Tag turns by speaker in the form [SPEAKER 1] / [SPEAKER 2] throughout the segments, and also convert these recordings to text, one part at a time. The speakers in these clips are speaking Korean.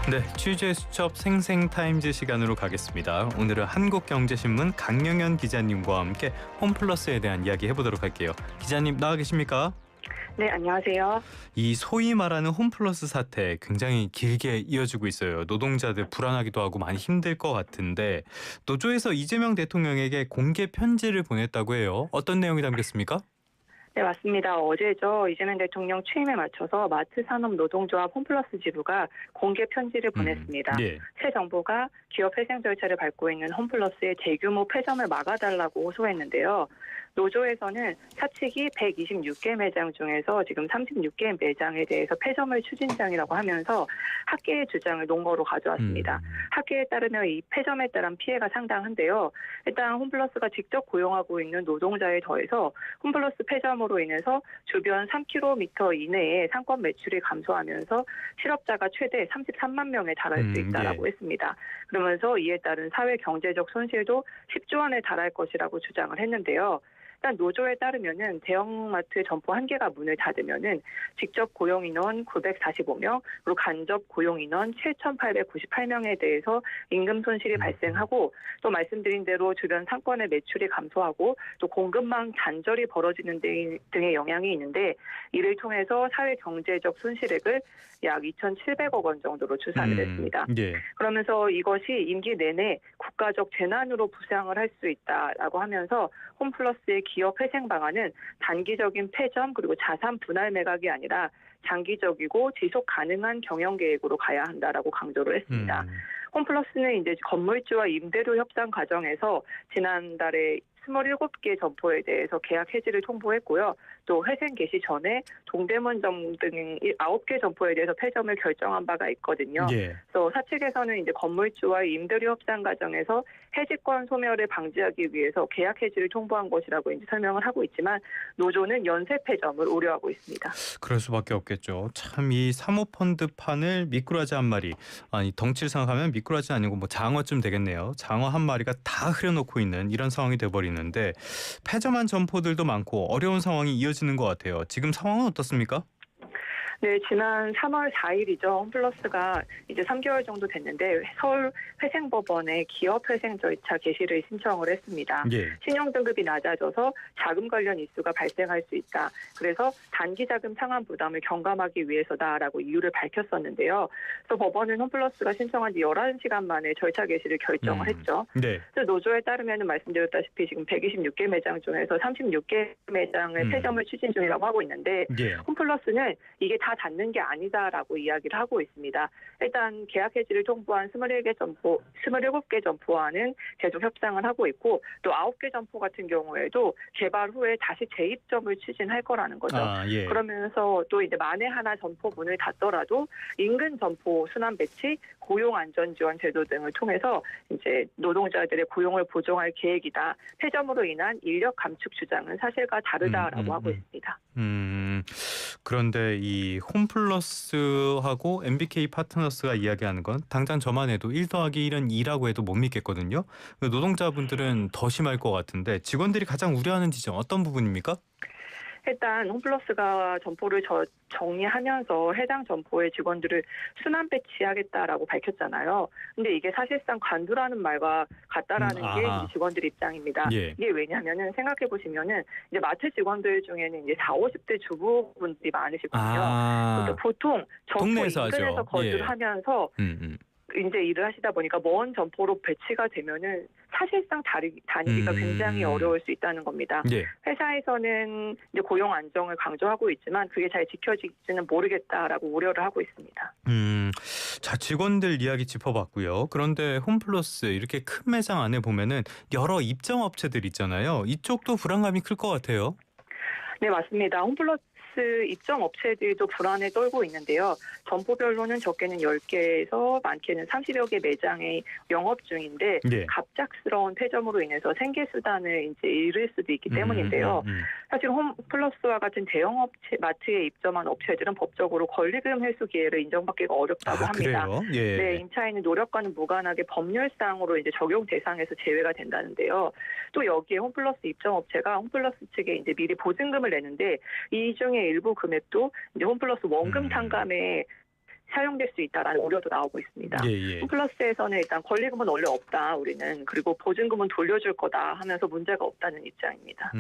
[SPEAKER 1] 네, 취재 수첩 생생타임즈 시간으로 가겠습니다. 오늘은 한국경제신문 강영현 기자님과 함께 홈플러스에 대한 이야기 해보도록 할게요. 기자님 나와 계십니까?
[SPEAKER 2] 네, 안녕하세요.
[SPEAKER 1] 이 소위 말하는 홈플러스 사태 굉장히 길게 이어지고 있어요. 노동자들 불안하기도 하고 많이 힘들 것 같은데 노조에서 이재명 대통령에게 공개 편지를 보냈다고 해요. 어떤 내용이 담겼습니까?
[SPEAKER 2] 네, 맞습니다. 어제죠. 이재명 대통령 취임에 맞춰서 마트산업노동조합 홈플러스 지부가 공개 편지를 보냈습니다.
[SPEAKER 1] 예.
[SPEAKER 2] 새 정부가 기업 회생 절차를 밟고 있는 홈플러스의 대규모 폐점을 막아달라고 호소했는데요. 노조에서는 사측이 126개 매장 중에서 지금 36개 매장에 대해서 폐점을 추진 중이라고 하면서 학계의 주장을 논거로 가져왔습니다. 학계에 따르면 이 폐점에 따른 피해가 상당한데요. 일단 홈플러스가 직접 고용하고 있는 노동자에 더해서 홈플러스 폐점으로 인해서 주변 3km 이내에 상권 매출이 감소하면서 실업자가 최대 33만 명에 달할 수 있다라고 했습니다. 그러면서 이에 따른 사회 경제적 손실도 10조 원에 달할 것이라고 주장을 했는데요. 일단 노조에 따르면은 대형마트 점포 1개가 문을 닫으면은 직접 고용 인원 945명, 그리고 간접 고용 인원 7,898명에 대해서 임금 손실이 발생하고 또 말씀드린 대로 주변 상권의 매출이 감소하고 또 공급망 단절이 벌어지는 등의 영향이 있는데 이를 통해서 사회 경제적 손실액을 약 2,700억 원 정도로 추산을 했습니다.
[SPEAKER 1] 예.
[SPEAKER 2] 그러면서 이것이 임기 내내 국가적 재난으로 부상을 할 수 있다라고 하면서 홈플러스의 기업 회생 방안은 단기적인 폐점 그리고 자산 분할 매각이 아니라 장기적이고 지속 가능한 경영 계획으로 가야 한다라고 강조를 했습니다. 홈플러스는 이제 건물주와 임대료 협상 과정에서 지난달에 27개 점포에 대해서 계약 해지를 통보했고요. 또 회생 개시 전에 동대문점 등 9개 점포에 대해서 폐점을 결정한 바가 있거든요.
[SPEAKER 1] 예.
[SPEAKER 2] 그래서 사측에서는 이제 건물주와 임대료 협상 과정에서 해지권 소멸을 방지하기 위해서 계약 해지를 통보한 것이라고 이제 설명을 하고 있지만 노조는 연쇄 폐점을 우려하고 있습니다.
[SPEAKER 1] 그럴 수밖에 없겠죠. 참 이 사모펀드 판을 미꾸라지 한 마리, 아니 덩치를 생각하면 미꾸라지 아니고 뭐 장어쯤 되겠네요. 장어 한 마리가 다 흐려놓고 있는 이런 상황이 돼버리는데 폐점한 점포들도 많고 어려운 상황이 이어지는 것 같아요. 지금 상황은 어떻습니까?
[SPEAKER 2] 네, 지난 3월 4일이죠. 홈플러스가 이제 3개월 정도 됐는데 서울 회생법원에 기업 회생 절차 개시를 신청을 했습니다.
[SPEAKER 1] 예.
[SPEAKER 2] 신용등급이 낮아져서 자금 관련 이슈가 발생할 수 있다. 그래서 단기 자금 상환 부담을 경감하기 위해서다라고 이유를 밝혔었는데요. 그래서 법원은 홈플러스가 신청한 지 11시간 만에 절차 개시를 결정을 했죠.
[SPEAKER 1] 네.
[SPEAKER 2] 그래서 노조에 따르면 말씀드렸다시피 지금 126개 매장 중에서 36개 매장을 폐점을 추진 중이라고 하고 있는데
[SPEAKER 1] 예.
[SPEAKER 2] 홈플러스는 이게 다 닫는 게 아니다라고 이야기를 하고 있습니다. 일단 계약 해지를 통보한 27개 점포와는 계속 협상을 하고 있고 또 9개 점포 같은 경우에도 개발 후에 다시 재입점을 추진할 거라는 거죠.
[SPEAKER 1] 예.
[SPEAKER 2] 그러면서 또 이제 만에 하나 점포 문을 닫더라도 인근 점포 순환 배치, 고용 안전 지원 제도 등을 통해서 이제 노동자들의 고용을 보정할 계획이다. 폐점으로 인한 인력 감축 주장은 사실과 다르다라고 하고 있습니다.
[SPEAKER 1] 그런데 이 홈플러스하고 MBK 파트너스가 이야기하는 건 당장 저만 해도 1 더하기 1은 2라고 해도 못 믿겠거든요. 노동자분들은 더 심할 것 같은데 직원들이 가장 우려하는 지점 어떤 부분입니까?
[SPEAKER 2] 일단 홈플러스가 점포를 정리하면서 해당 점포의 직원들을 순환 배치하겠다라고 밝혔잖아요. 근데 이게 사실상 관두라는 말과 같다라는 게 이제 직원들 입장입니다.
[SPEAKER 1] 예.
[SPEAKER 2] 이게 왜냐하면은 생각해 보시면은 이제 마트 직원들 중에는 이제 40, 50대 주부분들이 많으시거든요. 보통 점포 인근에서 거주를 하면서 이제 일을 하시다 보니까 먼 점포로 배치가 되면은 사실상 다니기가 굉장히 어려울 수 있다는 겁니다.
[SPEAKER 1] 예.
[SPEAKER 2] 회사에서는 이제 고용 안정을 강조하고 있지만 그게 잘 지켜질지는 모르겠다라고 우려를 하고 있습니다.
[SPEAKER 1] 자, 직원들 이야기 짚어봤고요. 그런데 홈플러스 이렇게 큰 매장 안에 보면은 여러 입점 업체들 있잖아요. 이쪽도 불안감이 클 것 같아요.
[SPEAKER 2] 네, 맞습니다. 홈플러스 입점 업체들도 불안에 떨고 있는데요. 점포별로는 적게는 10개에서 많게는 30여 개 매장에 영업 중인데 갑작스러운 폐점으로 인해서 생계 수단을 이제 잃을 수도 있기 때문인데요. 사실 홈플러스와 같은 대형 업체 마트에 입점한 업체들은 법적으로 권리금 회수 기회를 인정받기가 어렵다고 합니다.
[SPEAKER 1] 그래요? 예.
[SPEAKER 2] 네, 임차인은 노력과는 무관하게 법률상으로 이제 적용 대상에서 제외가 된다는데요. 또 여기에 홈플러스 입점 업체가 홈플러스 측에 이제 미리 보증금을 내는데 이 중에 일부 금액도 이제 홈플러스 원금 탕감에 사용될 수 있다라는 우려도 나오고 있습니다.
[SPEAKER 1] 예.
[SPEAKER 2] 홈플러스에서는 일단 권리금은 원래 없다 우리는, 그리고 보증금은 돌려줄 거다 하면서 문제가 없다는 입장입니다.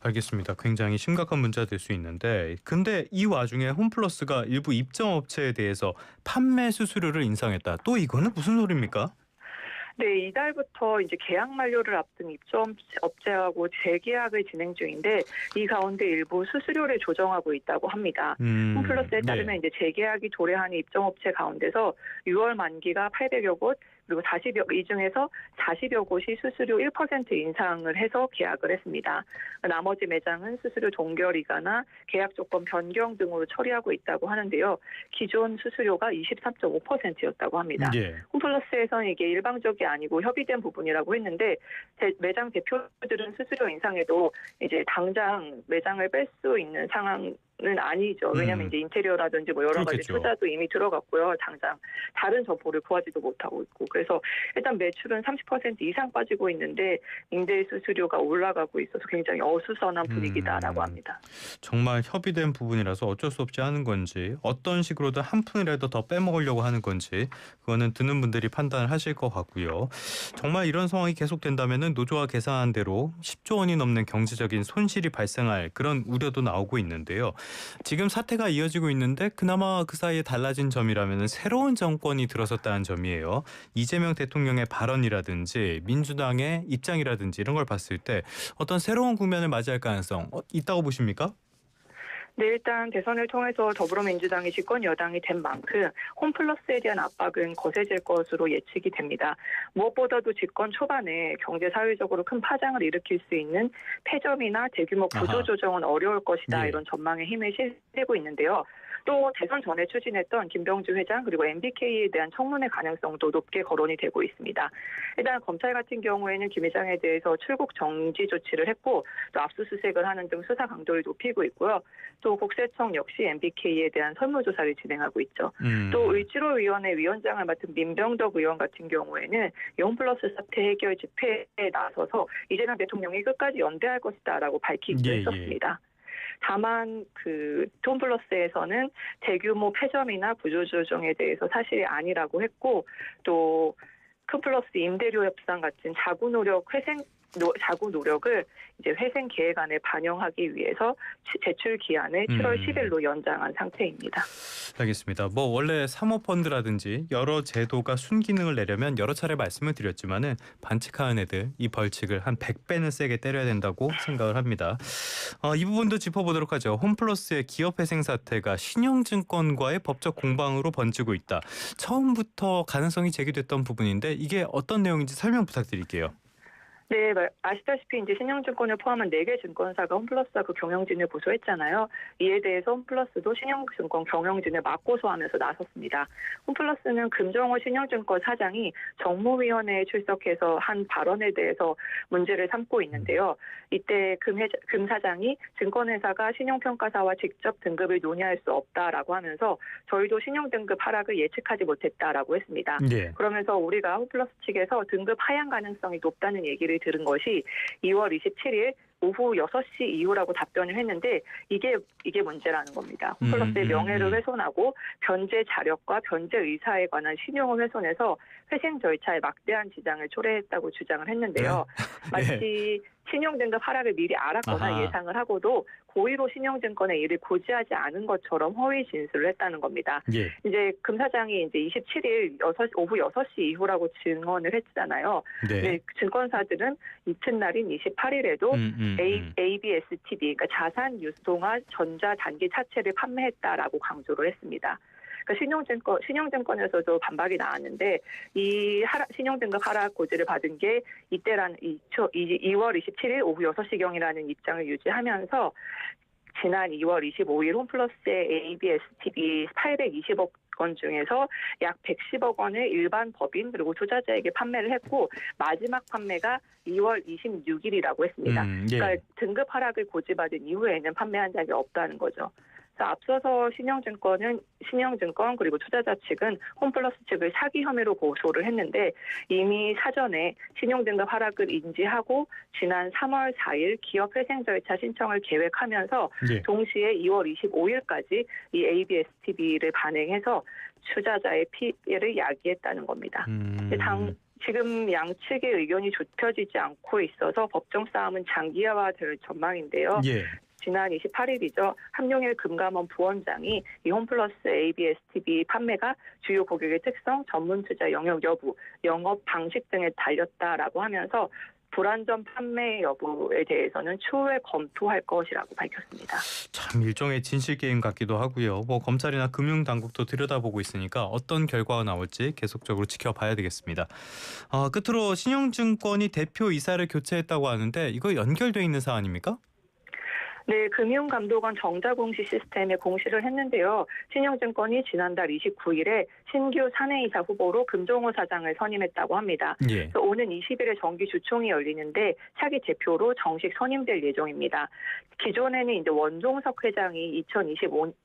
[SPEAKER 1] 알겠습니다. 굉장히 심각한 문제가 될 수 있는데, 근데 이 와중에 홈플러스가 일부 입점업체에 대해서 판매 수수료를 인상했다. 또 이거는 무슨 소리입니까?
[SPEAKER 2] 네, 이달부터 이제 계약 만료를 앞둔 입점업체하고 재계약을 진행 중인데 이 가운데 일부 수수료를 조정하고 있다고 합니다. 홈플러스에 따르면
[SPEAKER 1] 네.
[SPEAKER 2] 이제 재계약이 도래하는 입점업체 가운데서 6월 만기가 800여 곳, 그리고 이 중에서 40여 곳이 수수료 1% 인상을 해서 계약을 했습니다. 나머지 매장은 수수료 동결이거나 계약 조건 변경 등으로 처리하고 있다고 하는데요. 기존 수수료가 23.5%였다고 합니다.
[SPEAKER 1] 예.
[SPEAKER 2] 홈플러스에서는 이게 일방적이 아니고 협의된 부분이라고 했는데 매장 대표들은 수수료 인상에도 이제 당장 매장을 뺄 수 있는 상황은 아니죠. 왜냐하면 이제 인테리어라든지 뭐 여러 가지
[SPEAKER 1] 그렇겠죠.
[SPEAKER 2] 투자도 이미 들어갔고요. 당장 다른 점포를 구하지도 못하고 있고, 그래서 일단 매출은 30% 이상 빠지고 있는데 임대 수수료가 올라가고 있어서 굉장히 어수선한 분위기다라고 합니다.
[SPEAKER 1] 정말 협의된 부분이라서 어쩔 수 없이 하는 건지, 어떤 식으로든 한 푼이라도 더 빼먹으려고 하는 건지, 그거는 듣는 분들이 판단을 하실 것 같고요. 정말 이런 상황이 계속된다면 노조가 계산한 대로 10조 원이 넘는 경제적인 손실이 발생할 그런 우려도 나오고 있는데요. 지금 사태가 이어지고 있는데 그나마 그 사이에 달라진 점이라면 새로운 정권이 들어섰다는 점이에요. 이재명 대통령의 발언이라든지 민주당의 입장이라든지 이런 걸 봤을 때 어떤 새로운 국면을 맞이할 가능성 있다고 보십니까?
[SPEAKER 2] 네, 일단 대선을 통해서 더불어민주당이 집권 여당이 된 만큼 홈플러스에 대한 압박은 거세질 것으로 예측이 됩니다. 무엇보다도 집권 초반에 경제 사회적으로 큰 파장을 일으킬 수 있는 폐점이나 대규모 구조조정은 어려울 것이다.
[SPEAKER 1] 예.
[SPEAKER 2] 이런 전망에 힘을 실리고 있는데요. 또 대선 전에 추진했던 김병주 회장 그리고 MBK에 대한 청문회 가능성도 높게 거론이 되고 있습니다. 일단 검찰 같은 경우에는 김 회장에 대해서 출국 정지 조치를 했고 또 압수수색을 하는 등 수사 강도를 높이고 있고요. 또 국세청 역시 MBK에 대한 설문조사를 진행하고 있죠. 또 의지로위원회 위원장을 맡은 민병덕 의원 같은 경우에는 홈플러스 사태 해결 집회에 나서서 이재명 대통령이 끝까지 연대할 것이다라고 밝히기도 했었습니다. 다만 홈플러스에서는 대규모 폐점이나 구조조정에 대해서 사실이 아니라고 했고, 또 홈플러스 임대료 협상 같은 자구 노력을 이제 회생 계획안에 반영하기 위해서 제출 기한을 7월 10일로 연장한 상태입니다.
[SPEAKER 1] 알겠습니다. 뭐 원래 사모펀드라든지 여러 제도가 순기능을 내려면 여러 차례 말씀을 드렸지만은 반칙하는 애들 이 벌칙을 한 100배는 세게 때려야 된다고 생각을 합니다. 이 부분도 짚어보도록 하죠. 홈플러스의 기업회생 사태가 신용증권과의 법적 공방으로 번지고 있다. 처음부터 가능성이 제기됐던 부분인데 이게 어떤 내용인지 설명 부탁드릴게요.
[SPEAKER 2] 네, 아시다시피 이제 신영증권을 포함한 4개 증권사가 홈플러스와 그 경영진을 고소했잖아요. 이에 대해서 홈플러스도 신영증권 경영진을 맞고소하면서 나섰습니다. 홈플러스는 금정호 신영증권 사장이 정무위원회에 출석해서 한 발언에 대해서 문제를 삼고 있는데요. 이때 금 사장이 증권회사가 신용평가사와 직접 등급을 논의할 수 없다라고 하면서 저희도 신용등급 하락을 예측하지 못했다라고 했습니다.
[SPEAKER 1] 예.
[SPEAKER 2] 그러면서 우리가 홈플러스 측에서 등급 하향 가능성이 높다는 얘기를 들은 것이 2월 27일 오후 6시 이후라고 답변을 했는데 이게 문제라는 겁니다. 홈플러스의 명예를 훼손하고 변제 자력과 변제 의사에 관한 신용을 훼손해서 회생 절차에 막대한 지장을 초래했다고 주장을 했는데요. 마치 신용등급 하락을 미리 알았거나 예상을 하고도 고의로 신용증권의 일을 고지하지 않은 것처럼 허위 진술을 했다는 겁니다.
[SPEAKER 1] 예.
[SPEAKER 2] 이제 금 사장이 이제 27일 오후 6시 이후라고 증언을 했잖아요.
[SPEAKER 1] 네.
[SPEAKER 2] 증권사들은 이튿날인 28일에도 ABSTB, 그러니까 자산 유동화 전자 단기 차체를 판매했다라고 강조를 했습니다. 그러니까 신용증권에서도 반박이 나왔는데 이 신용등급 하락 고지를 받은 게 이때라는 2월 27일 오후 6시경이라는 입장을 유지하면서 지난 2월 25일 홈플러스의 ABSTB 820억 원 중에서 약 110억 원을 일반 법인 그리고 투자자에게 판매를 했고 마지막 판매가 2월 26일이라고 했습니다. 그러니까 등급 하락을 고지받은 이후에는 판매한 적이 없다는 거죠. 그래서 앞서서 신영증권 그리고 투자자 측은 홈플러스 측을 사기 혐의로 고소를 했는데 이미 사전에 신용등급 하락을 인지하고 지난 3월 4일 기업회생 절차 신청을 계획하면서
[SPEAKER 1] 예.
[SPEAKER 2] 동시에 2월 25일까지 이 ABSTB를 발행해서 투자자의 피해를 야기했다는 겁니다. 지금 양측의 의견이 좁혀지지 않고 있어서 법정 싸움은 장기화될 전망인데요.
[SPEAKER 1] 예.
[SPEAKER 2] 지난 28일이죠. 함용일 금감원 부원장이 이 홈플러스 ABSTB 판매가 주요 고객의 특성, 전문 투자 영역 여부, 영업 방식 등에 달렸다라고 하면서 불안전 판매 여부에 대해서는 추후에 검토할 것이라고 밝혔습니다.
[SPEAKER 1] 참 일종의 진실 게임 같기도 하고요. 뭐 검찰이나 금융 당국도 들여다보고 있으니까 어떤 결과가 나올지 계속적으로 지켜봐야 되겠습니다. 끝으로 신영증권이 대표 이사를 교체했다고 하는데 이거 연결돼 있는 사안입니까?
[SPEAKER 2] 네, 금융감독원 정자공시 시스템에 공시를 했는데요. 신영증권이 지난달 29일에 신규 사내이사 후보로 금종호 사장을 선임했다고 합니다.
[SPEAKER 1] 예.
[SPEAKER 2] 오는 20일에 정기 주총이 열리는데 차기 대표로 정식 선임될 예정입니다. 기존에는 이제 원종석 회장이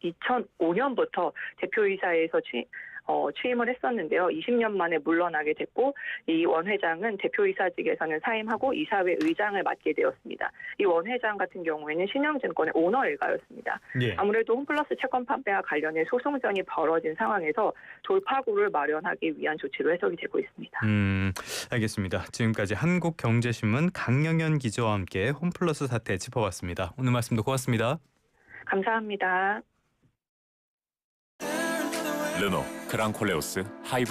[SPEAKER 2] 2005년부터 대표이사에서 취임을 했었는데요. 20년 만에 물러나게 됐고 이 원 회장은 대표이사직에서는 사임하고 이사회 의장을 맡게 되었습니다. 이 원 회장 같은 경우에는 신영증권의 오너 일가였습니다.
[SPEAKER 1] 예.
[SPEAKER 2] 아무래도 홈플러스 채권 판매와 관련해 소송전이 벌어진 상황에서 돌파구를 마련하기 위한 조치로 해석이 되고 있습니다.
[SPEAKER 1] 알겠습니다. 지금까지 한국경제신문 강영현 기자와 함께 홈플러스 사태 짚어봤습니다. 오늘 말씀도 고맙습니다.
[SPEAKER 2] 감사합니다.
[SPEAKER 3] 르노 그랑콜레오스 하이브리드